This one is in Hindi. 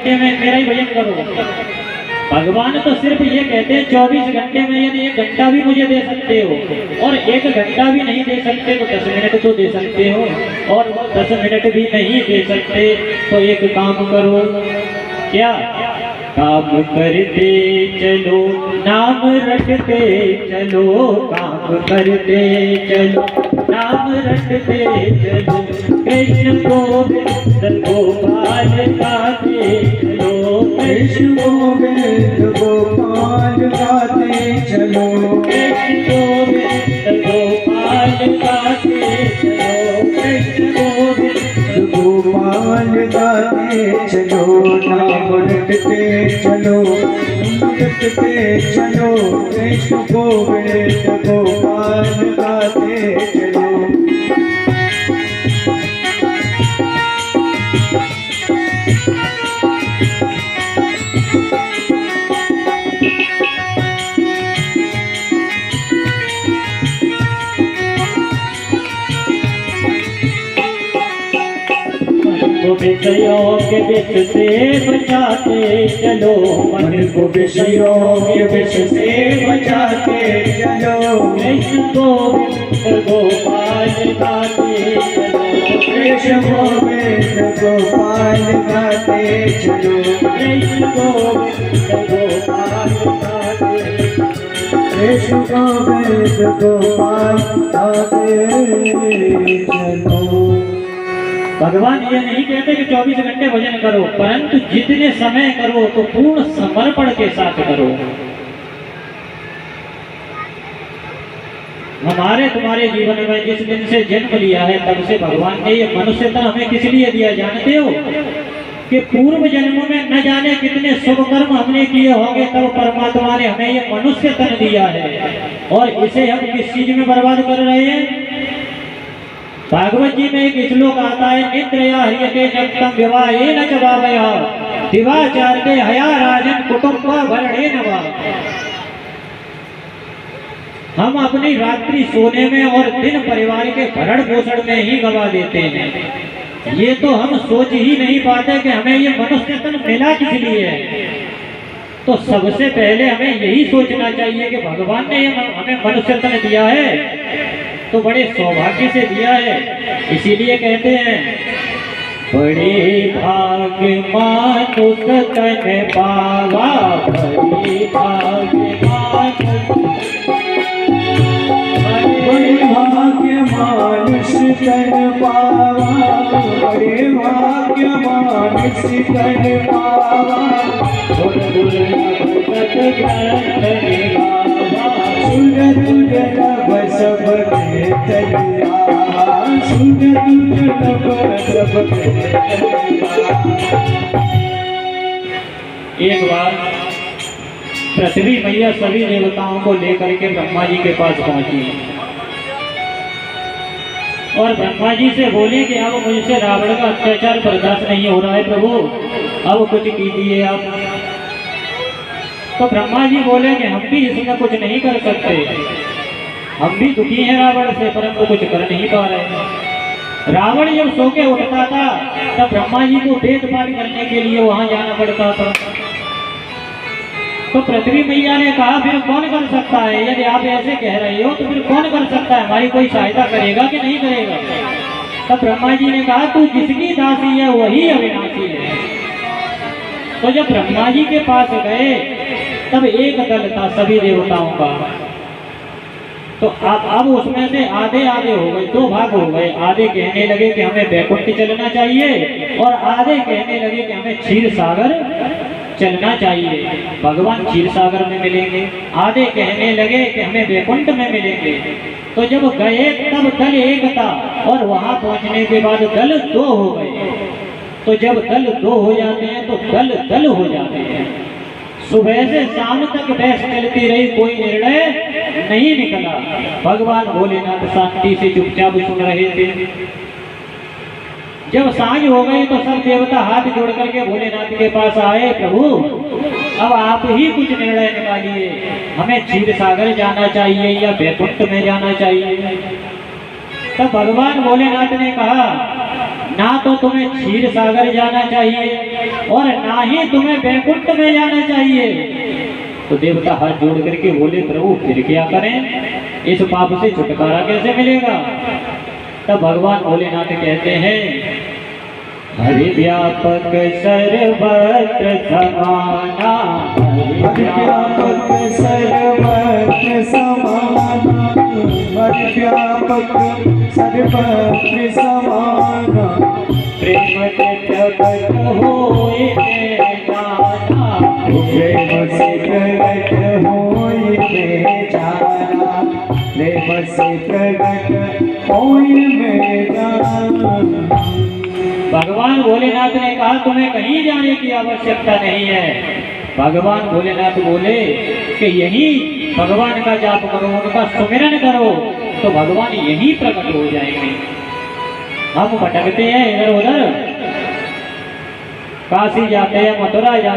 घंटे में मेरा ही भजन करो। भगवान तो सिर्फ ये कहते हैं 24 घंटे में, यदि 1 घंटा भी मुझे दे सकते हो, और 1 घंटा भी नहीं दे सकते तो 10 मिनट तो दे सकते हो, और 10 मिनट भी नहीं दे सकते तो एक काम करो, क्या काम करते चलो, नाम रटते चलो, काम करते चलो, नाम रटते चलो, कृष्ण गोविंद गोपाल गाते चलो, कृष्ण गोविंद गोपाल गाते चलो, कृष्ण गोविंद गोपाल गाते चलो, कृष्ण गोविंद गोपाल गाते चलो, नाम रटते चलो, रटते चलो, कृष्ण गोविंद गोपाल गाते चलो। विषयों के विष से बचाते चलो, मन को विषयों के विष से बचाते चलो, कृष्ण गोविंद गोपाल गाते चलो, कृष्ण गोविंद गोपाल गाते चलो, कृष्ण गोविंद गोपाल गाते, कृष्ण गोविंद गोपाल गाते चलो। भगवान ये नहीं कहते कि 24 घंटे भजन करो, परंतु जितने समय करो तो पूर्ण समर्पण के साथ करो। हमारे तुम्हारे जीवन में जिस दिन से जन्म लिया है तब से भगवान ने ये मनुष्य तन हमें किस लिए दिया जानते हो? कि पूर्व जन्म में न जाने कितने शुभ कर्म हमने किए होंगे, तब परमात्मा ने हमें ये मनुष्य तन दिया है, और इसे हम किस चीज में बर्बाद कर रहे हैं? भागवत जी में एक श्लोक आता है, निद्रया ह्रियते जगतं विवाहेन च भावया, दिवाचारते हया राजन कुटुंब भरणेन वा। हम अपनी रात्रि सोने में और दिन परिवार के भरण पोषण में ही गवा देते हैं। ये तो हम सोच ही नहीं पाते कि हमें ये मनुष्य तन मिला किस लिए है। तो सबसे पहले हमें यही सोचना चाहिए कि भगवान ने हमें मनुष्य तन दिया है तो बड़े सौभाग्य से दिया है। इसीलिए कहते हैं, बड़े भाग्य मानुष तन पावा, बड़े भाग्य बड़े भाग्य मानुष तन पावा, बड़े भाग्य मानुष तन पावा, सुर दुर्लभ सब एक बार पृथ्वी मैया सभी देवताओं को लेकर के ब्रह्मा जी के पास पहुंची और ब्रह्मा जी से बोले कि अब मुझसे रावण का अत्याचार बर्दाश्त नहीं हो रहा है प्रभु, अब कुछ कीजिए आप। तो ब्रह्मा जी बोले कि हम भी इसमें कुछ नहीं कर सकते, हम भी दुखी हैं रावण से, परंतु कुछ कर नहीं पा रहे। रावण जब सो के उठता था तब ब्रह्मा जी को वेद पाठ करने के लिए वहां जाना पड़ता था। तो पृथ्वी मैया ने कहा, फिर कौन कर सकता है? यदि आप ऐसे कह रहे हो तो फिर कौन कर सकता है? हमारी कोई सहायता करेगा कि नहीं करेगा? तब ब्रह्मा जी ने कहा, तू जिसकी दासी है वही अविनाशी है। तो जब ब्रह्मा जी के पास गए तब एक दल था सभी देवताओं का। तो अब उसमें से आधे आधे हो गए, 2 भाग हो गए। आधे कहने लगे कि हमें बैकुंठ चलना चाहिए और आधे कहने लगे कि हमें क्षीर सागर चलना चाहिए, भगवान क्षीर सागर में मिलेंगे। आधे कहने लगे कि हमें बैकुंठ में मिलेंगे। तो जब गए तब दल एक था और वहां पहुंचने के बाद दल 2 हो गए। तो जब दल 2 हो जाते हैं तो दल दल हो जाते हैं। सुबह से शाम तक बहस चलती रही, कोई निर्णय नहीं निकला। भगवान भोलेनाथ शांति से चुपचाप सुन रहे थे। जब सांझ हो गई तो सब देवता हाथ जोड़ करके भोलेनाथ के पास आए, प्रभु अब आप ही कुछ निर्णय निकालिए, हमें क्षीर सागर जाना चाहिए या बैकुंठ में जाना चाहिए। तब भगवान भोलेनाथ ने कहा, ना तो तुम्हें क्षीर सागर जाना चाहिए और ना ही तुम्हें वैकुंठ में जाना चाहिए। तो देवता हाथ जोड़ करके बोले प्रभु फिर क्या करें, इस पाप से छुटकारा कैसे मिलेगा। तब भगवान भोलेनाथ कहते हैं हरि व्यापक सर्वत्र समाना, व्यापक सर्वत्र समाना, व्यापक सर्वत्र समाना, प्रेम से प्रकट होए में जाना, प्रेम से प्रकट होए में जाना, प्रेम से प्रकट होए में जाना। भगवान भोलेनाथ ने कहा तुम्हें कहीं जाने की आवश्यकता नहीं है। भगवान भोलेनाथ बोले कि यही भगवान का जाप करो, उनका सुमिरन करो, तो भगवान यही प्रकट हो जाएंगे। हम भटकते हैं इधर उधर, काशी जाते हैं, मथुरा जाते